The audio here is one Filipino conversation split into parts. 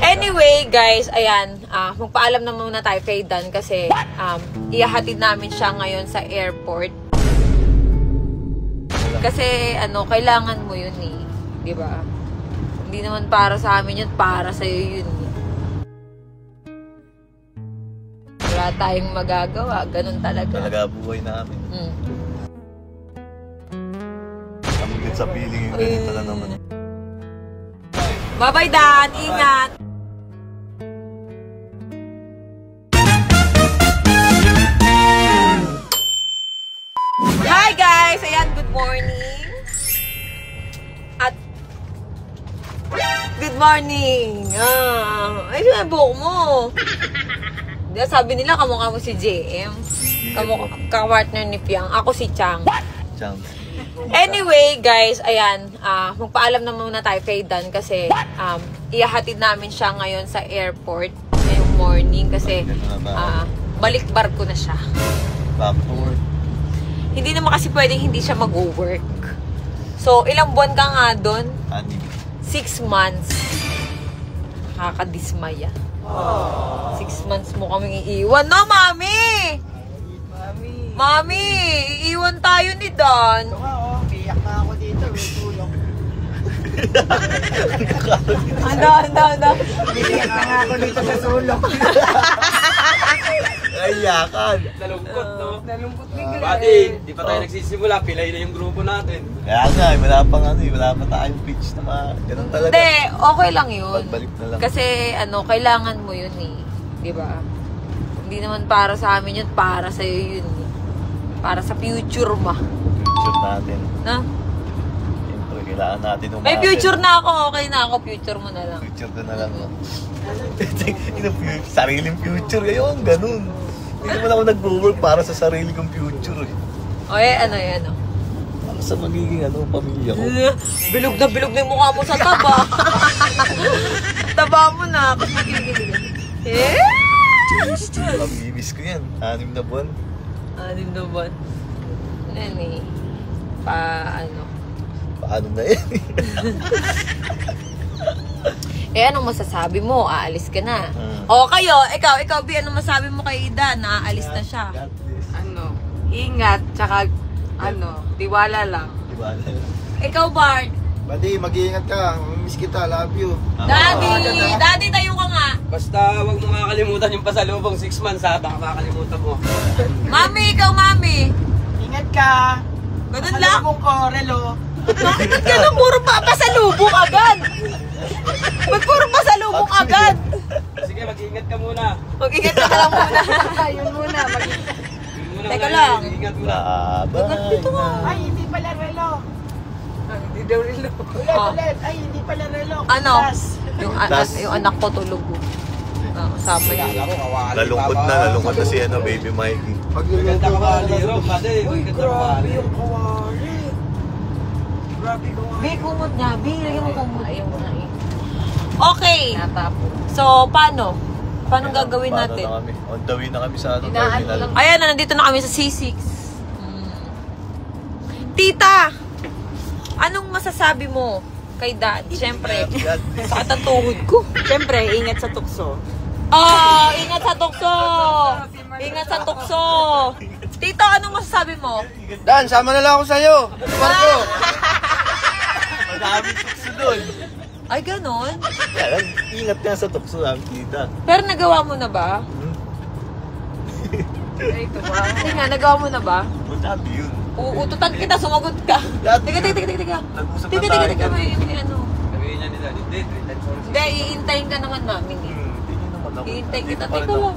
Anyway, guys, ayan, magpaalam na muna tayo kay Dan kasi ihahatid namin siya ngayon sa airport. Kasi, kailangan mo yun eh. Diba? Hindi naman para sa amin yun, para sa'yo yun eh. Wala tayong magagawa, ganun talaga. Talaga buhay namin. Kami din sa feeling yung ganito na naman. Bye-bye, Dan! Ingat! Hi guys! Ayan, good morning! At good morning! Ay, saan buhok mo? Sabi nila, kamukha mo si JM. Kapartner ni Piang. Ako si Chang. Chang. Anyway, guys, ayan, magpaalam na muna tayo kay Dan kasi ihahatid namin siya ngayon sa airport ngayong morning kasi balik barko na siya. Back to work. Hindi naman kasi pwedeng hindi siya mag-work. So, ilang buwan ka nga doon? 6 months. Nakakadismaya. 6 months mo kaming iiwan. No, Mami! Mami, iiwan tayo ni Dan. Iyak na ako dito. May tulong. Anda. Iyak na nga ako dito sa sulok. Ay, yakan. Nalungkot, no? Nalungkot bigla. Pati, di pa tayo nagsisimula, pilay na yung grupo natin. Kaya nga, wala pa tayong pitch na ganun talaga. Hindi, okay lang yun. Pagbalik na lang. Kasi, kailangan mo yun eh. Diba? Hindi naman para sa amin yun, para sa'yo yun eh. Para sa future mo. Future natin. Na? Siyempre, kailangan natin umasin. May future na ako, okay na ako. Future mo na lang. Future ko na lang. Sariling future, ngayon, ganun. Hindi naman ako nag-work para sa sarili kong future eh. O yan o. Para sa magiging pamilya ko. Bilog na yung mukha mo sa taba. Taba mo na. Kasi magiging. Pag-ibis ko yan. 6 na buwan. 6 na buwan. Ano eh. Paano na yan? Anong masasabi mo? Aalis ka na. O kayo, ikaw, B, anong masabi mo kay Dan? Naaalis na siya. Ingat, tsaka, tiwala lang. Diba? Ikaw, Bart. Buddy, mag-iingat ka. Miss kita. Love you. Daddy, tayo ka nga. Basta wag mo kakalimutan yung pasalubong 6 months ha, baka kakalimutan mo. Mami, ikaw, Mami. Ingat ka. Ganun lang. Pasalubong ko, relo. Bakit ba't ganun? Puro pasalubong agad. Ba't puro pasalubong agad? Sige, mag-iingat ka muna. Mag-ingat ka na lang muna. Yun muna. Teka lang. Mag-iingat muna. Bye. Ay, hindi pala relo. Hindi daw relo. Ulit. Ay, hindi pala relo. Ano? Plus. Yung anak ko tulog. Kasama yun. Nalungkot na si Baby Mikey. Maganda ka ba, Liro? Pati, maganda ka ba? Yung kawari. Grabe kawari. Bi, kumot niya. Bi, lagyan mo kumot. Ayaw mo na eh. Okay. So, paano? Paano gagawin natin? Na kami? On the way na kami sa terminal. Ayan na, nandito na kami sa C6. Tita! Anong masasabi mo kay Dan? Siyempre, sakit ang tuhod ko. Siyempre, ingat sa tukso. Ingat sa tukso! Ingat sa tukso! Tito, anong masasabi mo? Dan, sama na lang ako sa'yo. Marco. Madaming tukso doon. Ay, ganon? Ingat ka sa tukso namin, tita. Pero nagawa mo na ba? Ay, ito ba? Hindi nga, nagawa mo na ba? Masabi yun. Uututan kita, sumagot ka. Teka. Nag-usap na tayo. Teka, may ano. Sabihin niya nila, hindi, Hindi, iintayin ka naman namin eh. Hindi naman ako. Iintay kita. Hindi pa rin Teka ako. lang.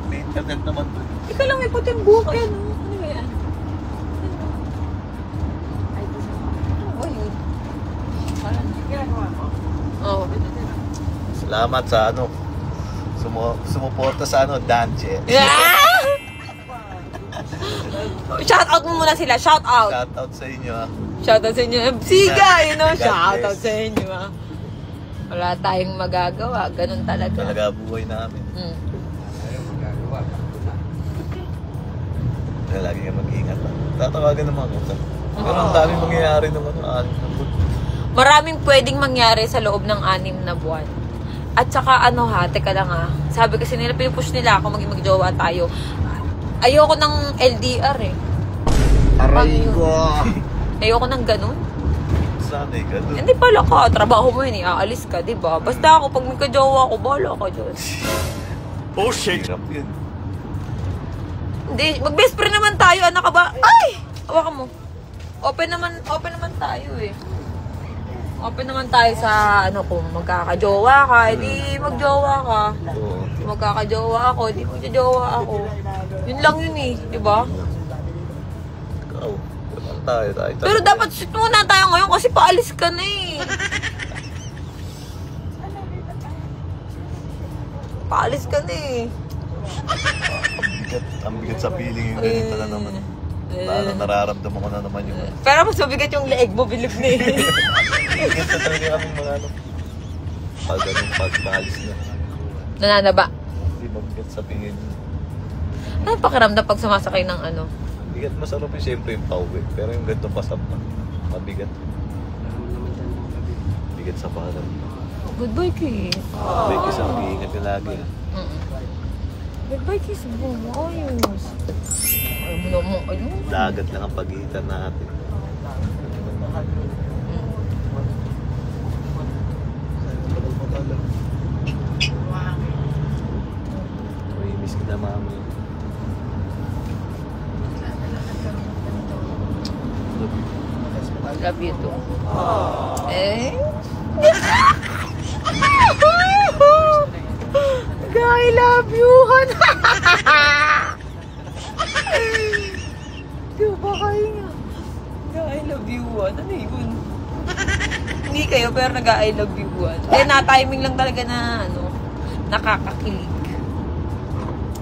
May internet naman doon. Teka lang, may puting buhok yan. Ano ba yan? Ano yun? Parang Ginagawa ko. Oo. Salamat sa sumuporta sa Danche. Shout out mo muna sila. Shout out. Shout out sa inyo ah. Shout out sa inyo. Siga, God shout bless. out sa inyo ah. Wala tayong magagawa. Ganun talaga. Talaga buhay namin. ayaw magagawa. Kaya lagi nga mag-ingat. Tatawagan naman ako. Pero ang daming mangyayari naman. Maraming pwedeng mangyari sa loob ng 6 na buwan. At saka ano ha, teka lang ha. Sabi kasi nila, pinupush nila ako magjowa tayo. Ayoko ng LDR eh. Aray ko. Ayoko ng ganun. Sana ganun. Hindi pala ka, trabaho mo yun eh, aalis ka, diba? Basta ako, pag magkajowa ako, bahala ka dyan. Oh shit! Hirap yun. Hindi, mag-best friend naman tayo, anak ka ba? Ay! Hawakan mo. Open naman tayo eh. Open naman tayo sa ano, kung magkakajowa ka, edi magjowa ka. Oo. Kung magkakajowa ako, edi magjowa ako. Yun lang yun eh, di ba? Ikaw. Tayo. Pero dapat sit muna tayo ngayon kasi paalis ka na eh. Paalis ka na eh. Ang bigat sa feeling yung ganito na naman. Nararamdaman ko na naman yung... Pero mas mabigat yung leeg mo, bilib na eh. Bigat na talaga kami mga ano. Pag-alis na. Nananaba. Hindi mabigat sa feeling. Ano pakiramdam pag sumasakay ng ano? Bigat masarap yung siyempre yung pauwi. Pero yung ganito pasap na. Mabigat. Bigat sa parang. Goodbye, Kiss. May isang iingat ka lagi. Goodbye, Kiss. Ayos. Ayaw mo naman. Ayun. Dagat lang ang pagitan natin. Uy, miss kita mami. Love you too. Eh? I love you, Han. Di ba kayo nga? I love you, Han. Ano yun? Hindi kayo, pero nag-I love you, Han. Eh, na-timing lang talaga na, ano, nakakakilig.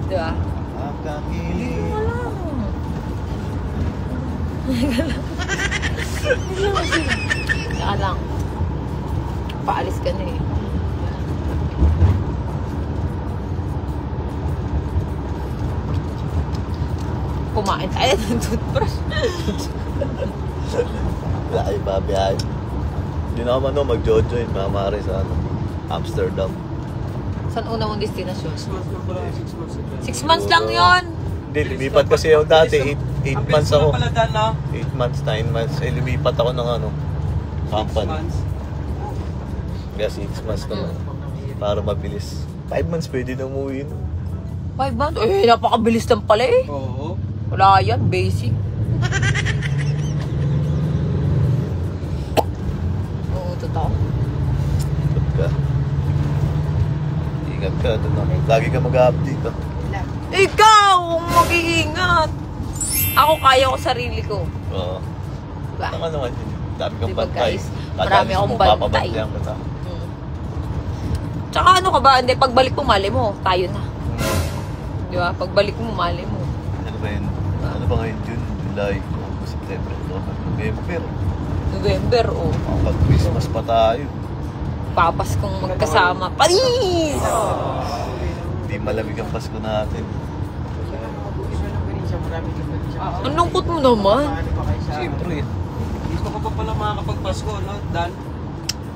Di ba? Nakakakilig. Wala. Saka lang. Paalis ka na eh. Kumain tayo ng toothbrush. Wala kayo babiyahin. Hindi na ako mag-jojoin, mamari sa ano, Amsterdam. Saan una mong destinasyon? 6 months na pala, 6 months ago. 6 months lang yon. Hindi, lumipat kasi ako dati, 8 months ako. Pala dan na. 8 months, 9 months. Eh, lumipat ako ng ano, 6 company. months. Kaya 6 months naman. Para mabilis. 5 months pwede na umuwi. 5 months? Eh, napakabilis lang pala eh. Oo. Wala yan, basic. Oo, totoo. Ingat ka. Ingat ka. Lagi ka mag-update. Ah. Ikaw, mag-iingat. Ako, kaya ko sarili ko. Oo. Diba? Tama naman yun. Dami kang Diba, bantay. guys? Marami akong bantay. Papabantayan kita. Tsaka ano ka ba? Hindi, pagbalik mo, mali mo, tayo na. Di ba? Pagbalik mo, mali mo. Ano ba yun? Ano ba ngayon? June, July, August, September, October, November. November, oh. Pag-Christmas pa tayo. Papas kong magkasama. Paris! Hindi malamig ang Pasko natin. Ang lungkot mo naman. Siyempre. Gusto ko pa pala makakapag-Pasko, no? Dan,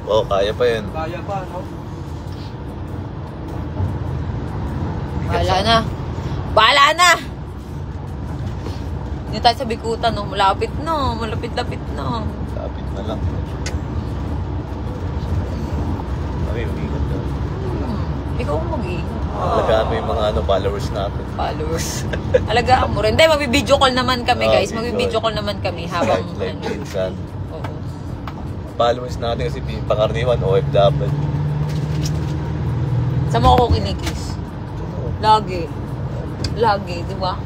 Oo, kaya pa yun. kaya pa, no? Bahala na. Bahala na! Hindi tayo sa Bikutan, no? Malapit na. Malapit-lapit na. Lapit na lang. Ay, umingat ka. Ikaw ang mag-iingat. Alagaan mo yung mga followers natin. Followers. Alagaan mo rin. Hindi, magbibideo call naman kami, guys. video Magbibideo call naman kami habang... Skype live, minsan. Oo. Followers natin kasi pangarniwan, OFW. Sa mga ko kinikis. Lagi. Lagi, di ba?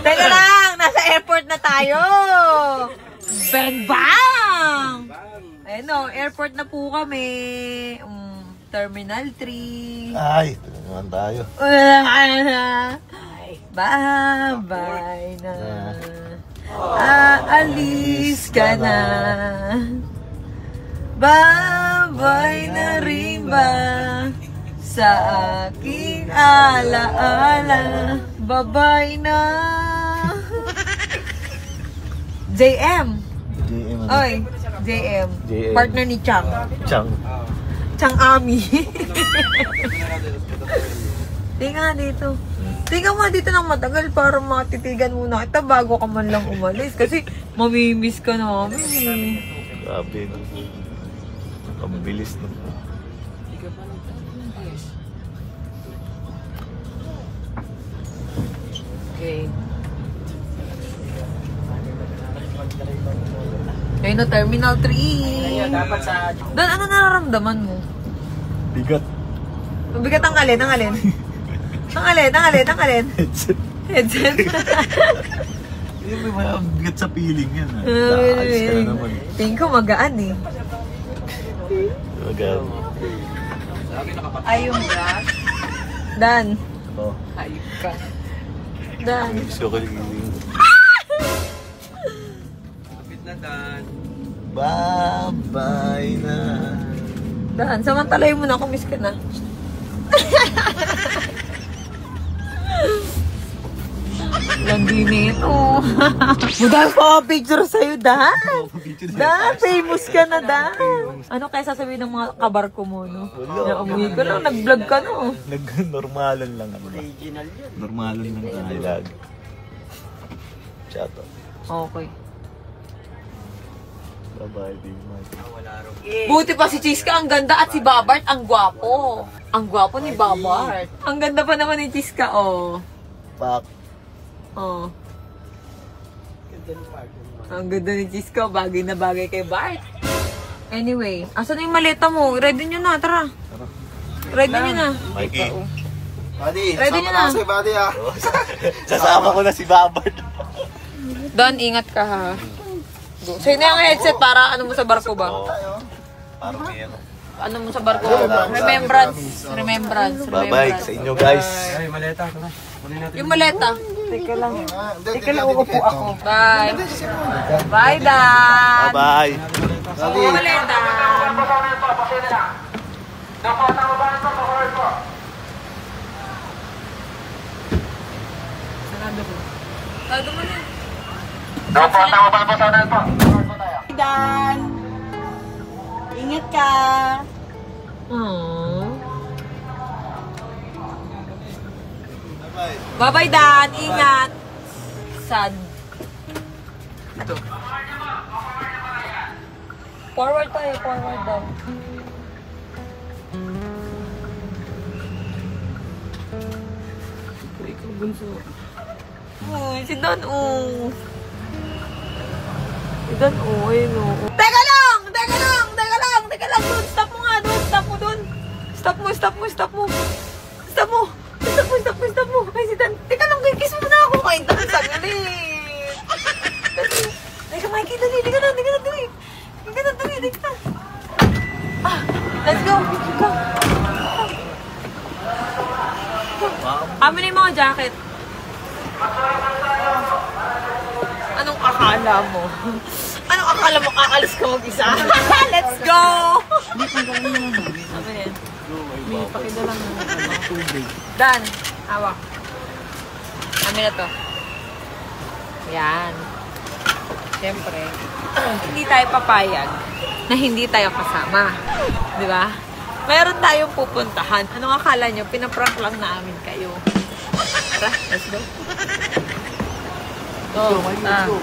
Teka lang! Nasa airport na tayo! Bang bang! Ayun o, airport na po kami. Terminal 3. Ay, ito naman tayo. Bye-bye na. Aalis ka na. Bye-bye na rin ba sa aking alaala? Bye-bye na. JM. JM ano? Oy, JM. JM. Partner ni Chang. Chang. Chang Ami. Tingnan dito. Tingnan mo dito ng matagal para matitigan muna kita bago ka man lang umalis. Kasi mamimiss ka namin eh. Grabe no. Ang bilis no. Okay. Ayun na, Terminal 3. Dapat sa... Doon, ano nararamdaman mo? Bigat. Mabigat ang alin, ang alin? Ang alin, ang alin, ang alin? Headset. Headset. Hindi may mga bigat sa feeling yan. Naalis ka na naman. Tingin ko magaan eh. Magaan. Ay, yung brush. Dan. Oh. Ayun ka. Dan. Gusto ko yung Kapit na Dan. bye-bye na. Dan, samantalay mo na kung miss ka na. Landi nito. Budal ko picture sa'yo, Dan. Dan, famous ka na, Dan. Ano kaya sasabihin ng mga kabarko mo, no? Umuwi ka na, nag-vlog ka, no? Nag-normalan lang ako. Original yun. Normalan lang tayo lag. Chato. Okay. Bye-bye, Dave Mike. Buti pa si Chiska, ang ganda, at si Babart, ang gwapo. Ang gwapo ni Babart. Ang ganda pa naman ni Chiska, oh. Pak. Oh. Ang ganda ni Chiska, bagay na bagay kay Bart. Anyway, asan na yung maleta mo? Ready nyo na, tara. Ready nyo na. Mikey. Buddy, Ready sama na. na si Buddy ah. Sasama ko na si Babard. Don, ingat ka ha. Go. Sa'yo na yung headset para ano mo sa barko ba? Oo. Parang may ano. Ano mo sa barko? Remembrance. Remembrance. Bye-bye sa inyo guys. Ay, maleta. Tara. Kunin natin. Yung maleta. Teka lang. Teka lang, upo ako. Bye. Bye, Dad. Bye-bye. Yung maleta. Sarado ko. Sarado mo na. Dan! Ingat ka! Aww. Bye-bye, Dan. Ingat. Sad. Ito. Forward tayo. Forward daw. Ikaw, bunso. Uy, si Dan, oh. Si Dan, oh. Ayun, oh. Teka lang! Teka lang! Teka lang! Teka lang! Doon! Stop mo nga! Doon! Stop mo doon! Stop mo! Stop mo! Stop mo! Stop mo! Stop mo! Stop mo! Stop mo! Ay, si Dan! Teka lang! Kiss mo na ako! Ay, Dan! Saglit! Teka, Mikey! Dali! Dali ka na! Dali ka na! Dali! Dali ka na! Dali! Dali ka na! Ah! Let's go! Go! Kami na yung mga jacket. Anong akala mo? Anong akala mo? Kakalis ka mag-isa? Let's go! Ano yan? May pakidala ng mga tubig. Dan, hawak. Kami na to. Yan. Siyempre, hindi tayo papayag na hindi tayo kasama. Di ba? Meron tayong pupuntahan. Anong akala nyo? Pinaprank lang namin kayo. Tara, let's go. Go, go.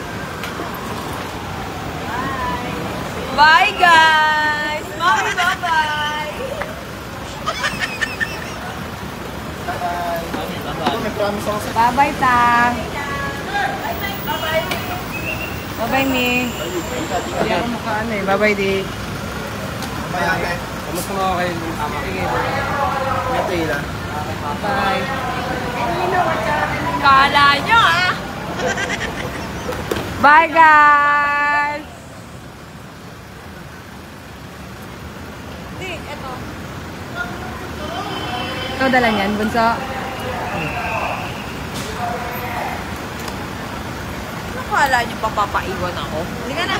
Bye, guys! Mommy, bye-bye! Bye-bye, Tang! Bye-bye, Mi! Hindi ako makaan eh. Bye-bye, di. Kamusta mo kayo? Tama. Sige, Ito ilan. bye! Kala nyo, ah! Bye, guys! Di, eto. Ikaw dala niyan, bunso? Ano kala nyo papapaiwan ako? Hindi ka na.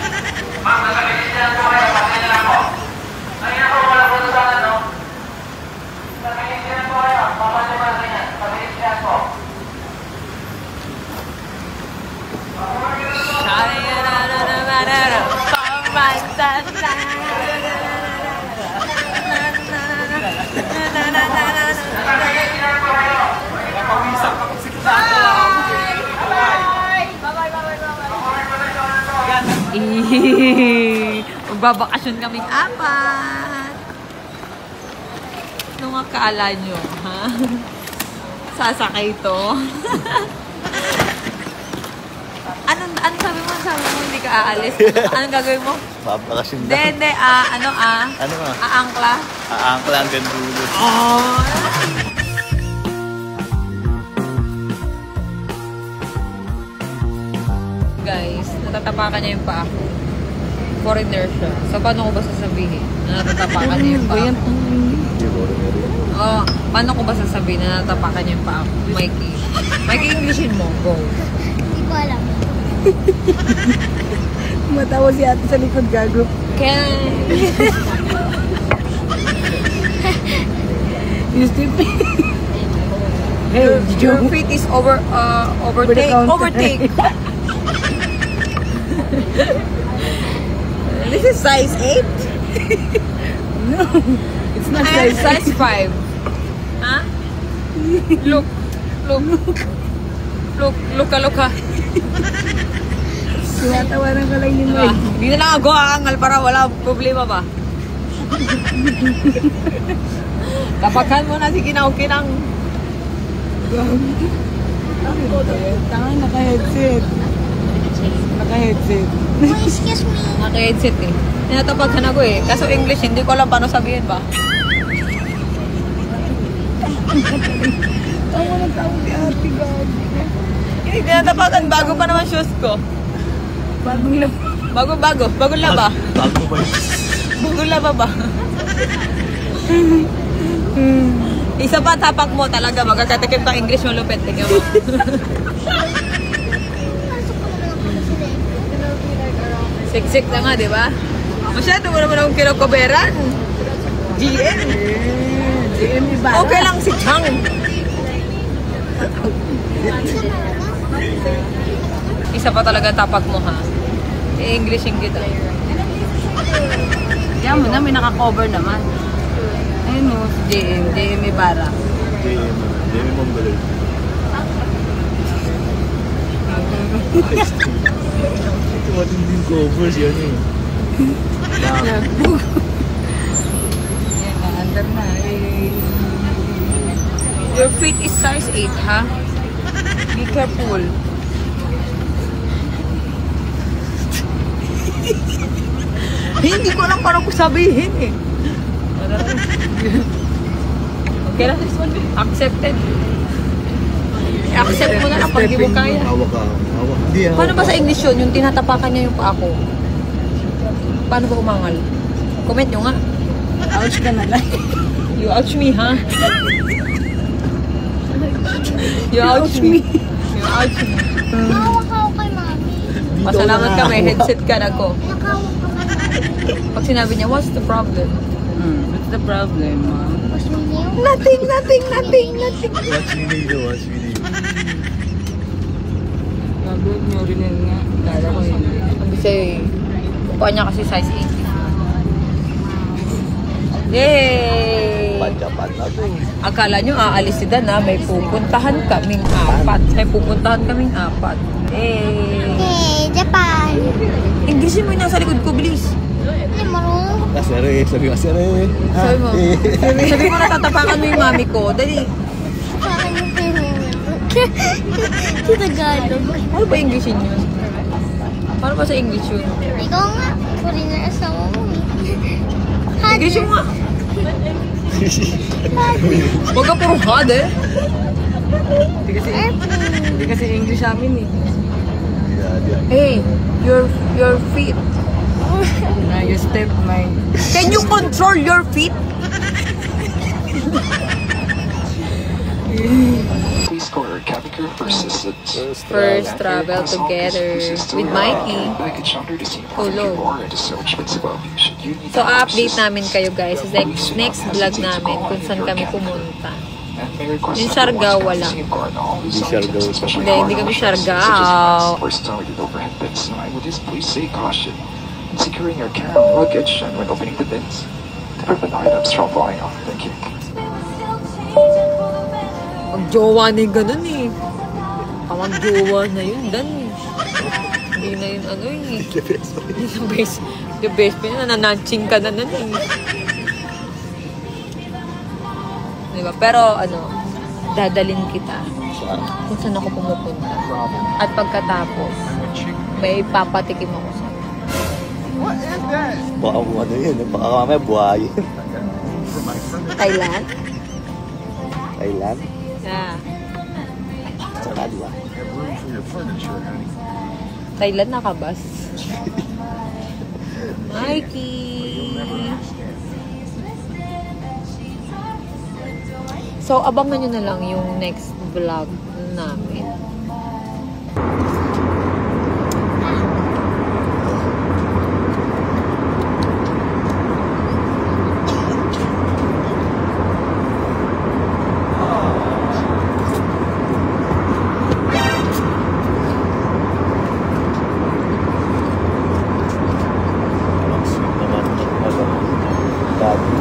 Shaya Magbabakasyon kaming apat. Ano nga kaala nyo, ha? Sasakay to. Anong sabi mo? Sabi mo hindi ka aalis? Anong gagawin mo? Babakasyon Hindi, lang. hindi. Ano Aangkla? Aangkla hanggang dulo. Oh. Guys, natatapakan niya yung paa ko. Foreigner siya. So, paano ko ba sasabihin na natatapakan niya yung paa ko? Oh, paano ko ba sasabihin na natatapakan niya yung paa ko? Mikey. Mikey, Englishin mo. Go. Hindi ko alam. Matawa si ate sa likod gago. Can... You stupid. Your feet is overtake. Overtake. This is size 8? No, it's not And size. size 5. Huh? Look. Look. Tinatawanan ka lang yun. Diba? Hindi na lang ako aangal para wala problema ba? Tapakan mo na si Kinang. Tanga, naka-headset. Naka-headset. Oh, excuse me. Naka-headset eh. Tinatapakan ako eh. Kaso English, hindi ko alam paano sabihin ba? Tawa ng tao si ate gago. Hindi, tinatapakan. Bago pa naman shoes ko. Bagong lang. Bagong laba. Bago ba yun? Bagong laba ba? Isa pa tapak mo talaga. Magkakatikip ka English mo lupit. Tingnan mo. Pasok ko naman ako sa sila. Siksik na nga, di ba? Masyado mo naman akong kinakoberan. GM. GM iba. Okay lang si Chang. Isa pa talaga tapak mo ha. I-Englishin kita. Yan mo na, may naka-cover naman. Ayun mo, si JM Ibarra. Jamie Mongoloid. Ito matinding covers yan eh. Yan, na-under na. Your feet is size 8 ha? Be careful. Hindi ko lang parang sabihin eh. Okay lang. Accepted. I-accept mo na lang pag di mo kaya. Hawak ka. Hindi, hawak Paano ba sa ka. English yun? Yung tinatapakan niya yung paa ko. Paano ba umangal? Comment nyo nga. Ouch ka na lang. You ouch me, ha? You ouch me. You ouch me. Nakawak ako kay mami. Pasalamat ka, may headset ka na ko. Nakawak ako kay mami. Pag sinabi niya, what's the problem? What's the problem, mom? Mas miniw. Nothing. Watch video. Nagod nyo rin yun nga. Kala ko yun. Sabi sa'yo eh. Mukha niya kasi size 8. Yay! Japan na to. Akala nyo aalis si Dan ha? May pupuntahan kaming apat. Yay! Hey, Japan. Englishin mo yung nasa likod ko, bilis. Hindi marunong. Kasere. Sabi kasere. Sabi mo. Sabi mo natatapakan mo yung mami ko. Dali. Parang yung pero. Si Tagalog. Ano ba Englishin yun? Paano ba sa English yun? Ikaw nga. Foreigner asawa mo eh. Englishin mo nga. Huwag ka puro hard eh. Hindi kasi English amin eh. Hey, your feet. You step my... Can you control your feet? Please score cabin crew First travel together with Mikey. Tulog. So, update namin kayo guys. Next vlog namin kung saan kami pumunta. Yung Siargao wala. Hindi Siargao. Hindi kami Siargao. securing your camera and luggage, and when opening the bins, to prevent items from falling off. Thank you. Ang jowa na yung ganun eh. Ang jowa na yun, Dan eh. Hindi na yun ano eh. The best pa yun, nananaching ka na nun eh. Diba? Pero ano, dadalin kita kung saan ako pumupunta. At pagkatapos, may papatikim ako sa Baka mo ano yun, baka mamaya buhayin. Thailand. Thailand? Yeah. Saka diba? Thailand nakabas. Mikey! So, abangan nyo na lang yung next vlog namin. Ang sweet naman. Daddy.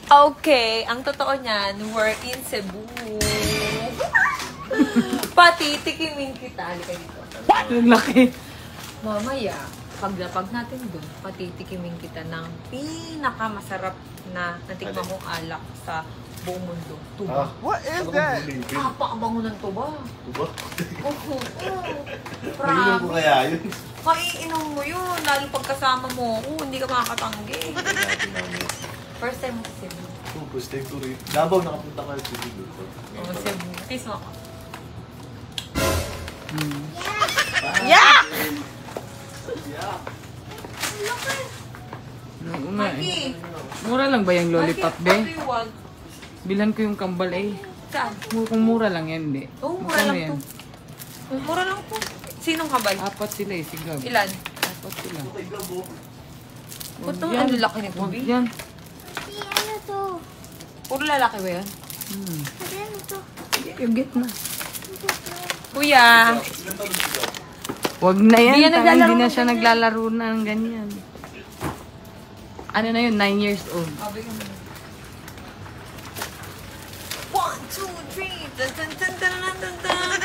Okay, ang totoo niyan, we're in Cebu. Patitikimin kita. Halika dito. Ang laki. Mamaya, paglapag natin doon, patitikimin kita ng pinakamasarap na natikman kong alak sa buong mundo. Tuba. What is that? Napakabango ng tuba. Diba? Oo. Nainom ko kaya yun. Maiinom mo yun, lalo pagkasama mo. Hindi ka makakatanggi. First time mo sa Cebu. Oh, first time ko rin. Davao nakapunta ka sa Cebu. Oo, Cebu. Taste mo ako. Yeah! Ano nga eh. Mikey! Mura lang ba yung lollipop, Mikey, what be? do you want? Bilan ko yung kambal eh. Saan? Kung mura lang yan, hindi. Oo, mura Magkano lang yan? to. Mura lang to. Sinong kabal? Apat sila eh, sigab. Ilan? Apat sila. Ba't naman ano laki nito, Wag B? yan. Kasi ano to? Puro lalaki ba yan? Kasi ano to? You get na. Kuya! Wag na yan. Hindi yan Tama, naglalaro hindi na ng siya ganyan. naglalaro na ng ganyan. Ano na yun? 9 years old. Sabi ko na. 1, 2, 3! Tan tan tan tan tan tan tan.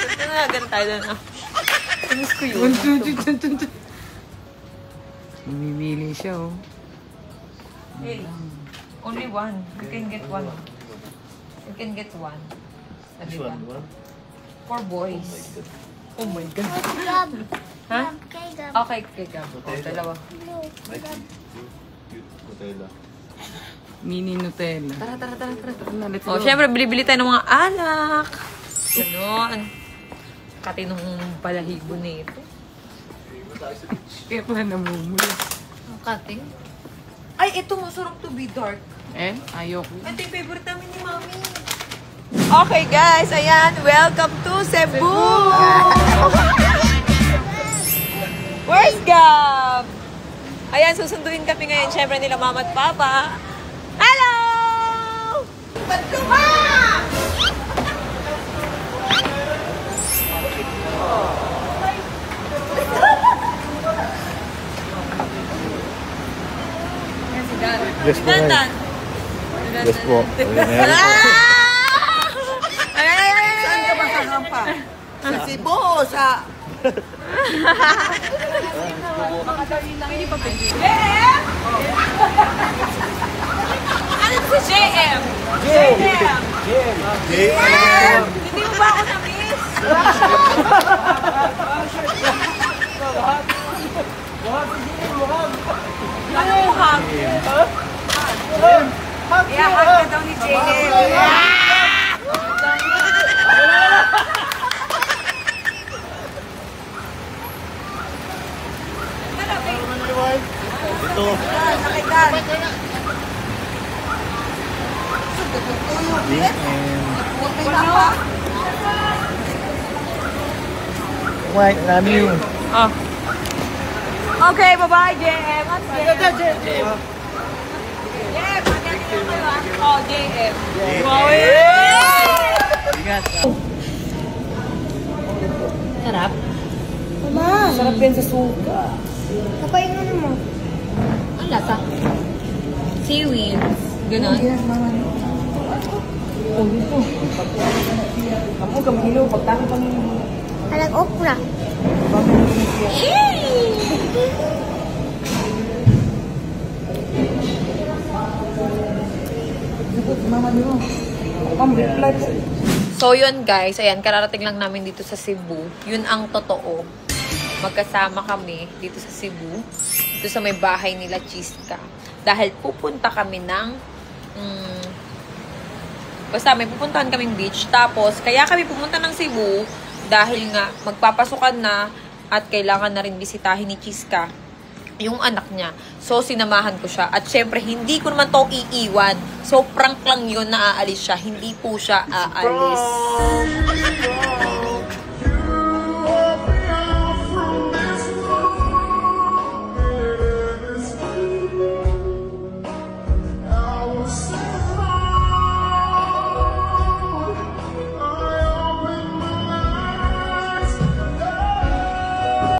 Ganun tayo doon. Miss ko yun. Mamimili siya oh. Hey, only one. You can get one. You can get one. Which Diba? one? For boys. Oh my God. Gab. Ha? Kay Gab. Okay, okay, Gab. Oh, dalawa. Blue. Cute Nutella. Mini Nutella. Tara, tara, tara, tara. Ano, let's Oh, go. syempre, bili-bili tayo ng mga alak. Ganon. Katinong balahibo na ito. Kaya pala namumula. Ang kating. Ay, ito masarap to be dark. Eh, ayoko. Ito yung favorite namin ni Mami. Okay guys, ayan. Welcome to Cebu! Where's Gab? Ayan, susunduin kami ngayon. Siyempre nila Mama at Papa. Hello! Ba't ka ba? Ayan si Gab. Yes po, Dandan. Nay. Yes po. Saan ka ba Kahampa. Sa Cebu, sa... JM? Ano si JM? JM! JM! Hindi mo ba ako na-miss? Ano hug? Iahag ka daw ni JM. Ito. Wait, nami yun. Oh. Okay, bye-bye, JM. JM, magaling yung kayo ah. Oh, JM. Wow, Sarap. Mama, Sarap yan sa suka. kapainin mo. Ang lasa. Seaweed. Ganon. Ako, kamilo. Pagtaki pa nyo. Alag okra. So yun guys, ayan, kararating lang namin dito sa Cebu. Yun ang totoo. Magkasama kami dito sa Cebu. Dito sa may bahay nila Chiska. Dahil pupunta kami ng basta may pupuntahan kaming beach. Tapos, kaya kami pumunta ng Cebu dahil nga magpapasukan na at kailangan na rin bisitahin ni Chiska yung anak niya. So, sinamahan ko siya. At syempre, hindi ko naman to iiwan. So, prank lang yun na aalis siya. Hindi po siya aalis.